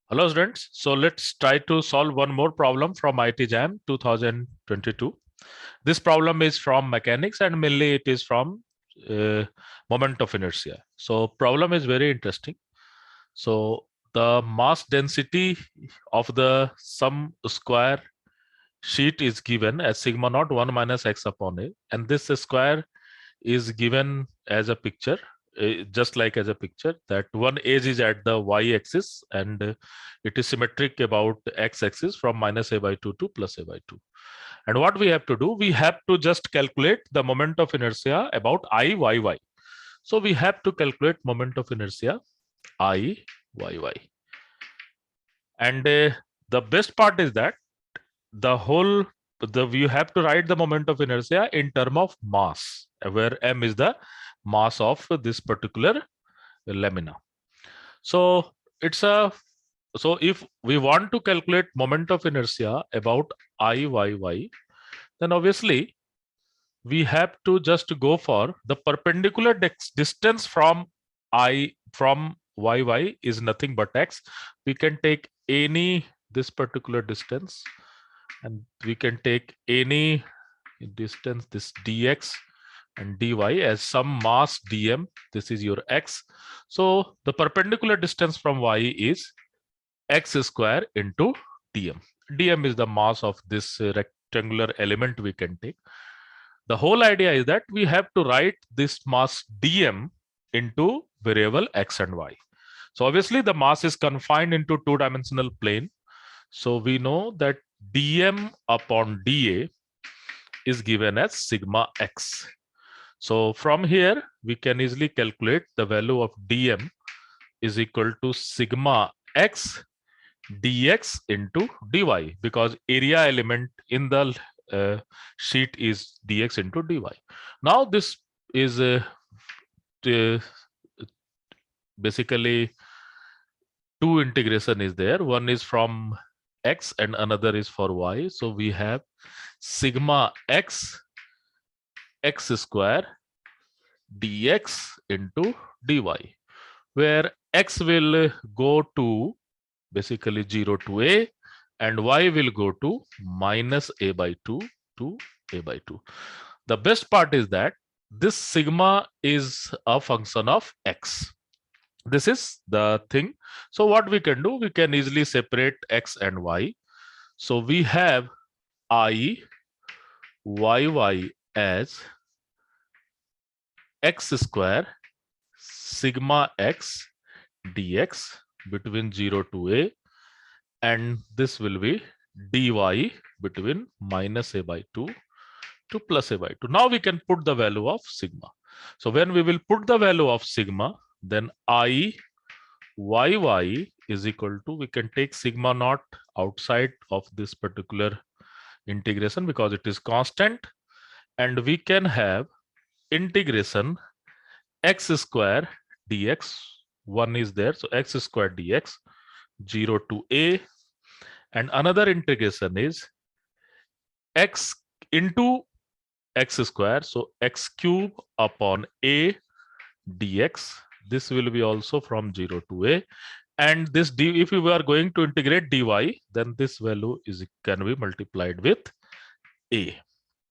Hello students, so let's try to solve one more problem from IIT Jam 2022. This problem is from mechanics and mainly it is from moment of inertia. So problem is very interesting. So the mass density of the sum square sheet is given as sigma naught 1 minus x upon a, and this square is given as a picture, just like as a picture, that one edge is at the y-axis and it is symmetric about x-axis from minus a by 2 to plus a by 2. And what we have to do, we have to just calculate the moment of inertia about I-y-y. So we have to calculate moment of inertia I-y-y. And the best part is that you have to write the moment of inertia in term of mass, where m is the mass of this particular lamina. So it's a so if we want to calculate moment of inertia about IYY, then obviously we have to just go for the perpendicular distance from YY is nothing but x. We can take any this particular distance, and we can take any distance, this dx and dy, as some mass dm. This is your x. So the perpendicular distance from y is x square into dm. Dm is the mass of this rectangular element we can take. The whole idea is that we have to write this mass dm into variable x and y. So obviously the mass is confined into two-dimensional plane. So we know that dm upon dA is given as sigma x. So from here, we can easily calculate the value of dm is equal to sigma x dx into dy, because area element in the sheet is dx into dy. Now this is basically two integration is there. One is from x and another is for y. So we have sigma x x square dx into dy, where x will go to basically 0 to a and y will go to minus a by 2 to a by 2. The best part is that this sigma is a function of x. This is the thing. So what we can do, we can easily separate x and y. So we have I y as x square sigma x dx between 0 to a, and this will be dy between minus a by 2 to plus a by 2. Now we can put the value of sigma. So when we will put the value of sigma, then I y is equal to, we can take sigma naught outside of this particular integration because it is constant, and we can have integration x square dx. One is there, so x square dx 0 to a, and another integration is x into x square, so x cube upon a dx. This will be also from 0 to a, and this d, if we are going to integrate dy, then this value is can be multiplied with a.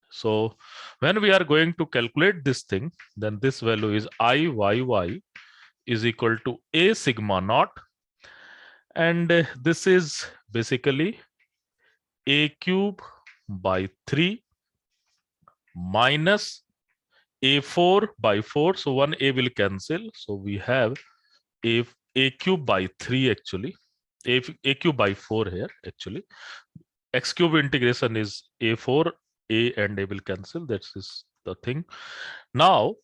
So when we are going to calculate this thing, then this value is IYY is equal to a sigma naught, and this is basically a cube by 3 minus a4 by 4. So one a will cancel. So we have a cube by 3 actually, a cube by 4 here actually. X cube integration is a4, a and a will cancel. That is the thing. Now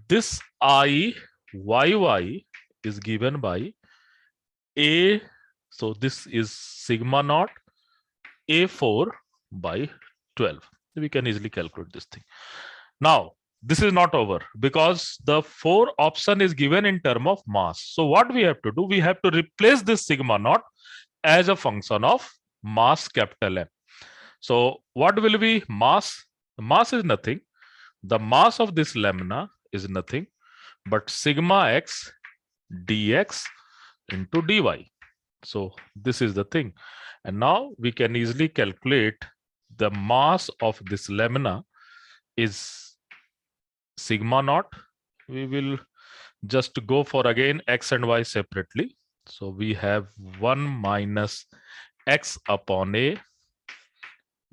this IYY is given by a, so this is sigma naught a4 by 12. We can easily calculate this thing. Now this is not over because the 4 option is given in term of mass. So what we have to do, we have to replace this sigma naught as a function of mass capital M. So what will be mass? Mass is nothing. The mass of this lamina is nothing but sigma x dx into dy. So this is the thing. And now we can easily calculate the mass of this lamina is sigma naught. We will just go for again x and y separately. So we have 1 minus x upon a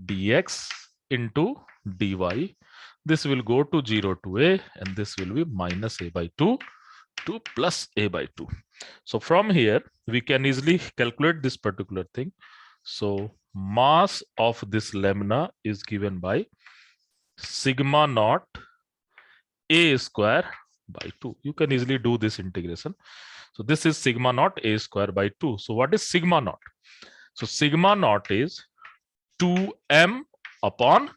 dx into dy. This will go to 0 to a, and this will be minus a by 2 to plus a by 2. So from here, we can easily calculate this particular thing. So mass of this lamina is given by sigma naught a square by 2. You can easily do this integration. So this is sigma naught a square by 2. So what is sigma naught? So sigma naught is 2m upon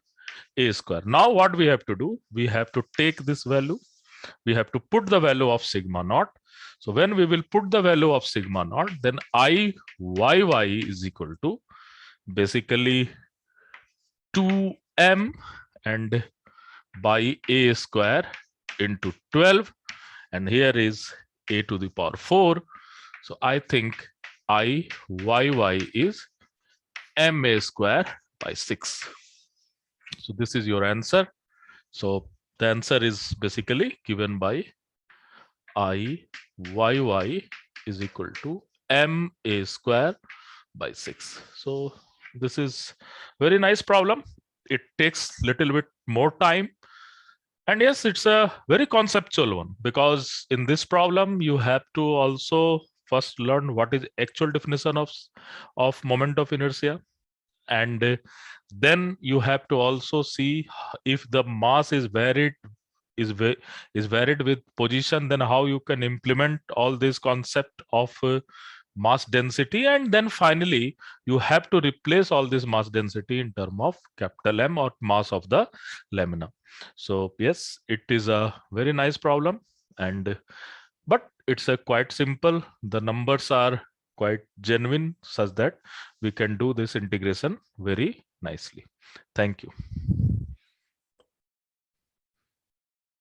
a square. Now what we have to do? We have to take this value. We have to put the value of sigma naught. So when we will put the value of sigma naught, then Iyy is equal to basically 2m and by a square into 12, and here is a to the power 4. So I think Iyy is ma square by 6. So this is your answer. So the answer is basically given by Iyy is equal to ma square by 6. So this is very nice problem. It takes little bit more time. And yes, it's a very conceptual one, because in this problem, you have to also first learn what is actual definition of moment of inertia. And then you have to also see if the mass is varied is varied with position, then how you can implement all this concept of mass density. And then finally you have to replace all this mass density in term of capital M, or mass of the lamina. So yes, it is a very nice problem, and but it's a quite simple. The numbers are quite genuine, such that we can do this integration very nicely. Thank you.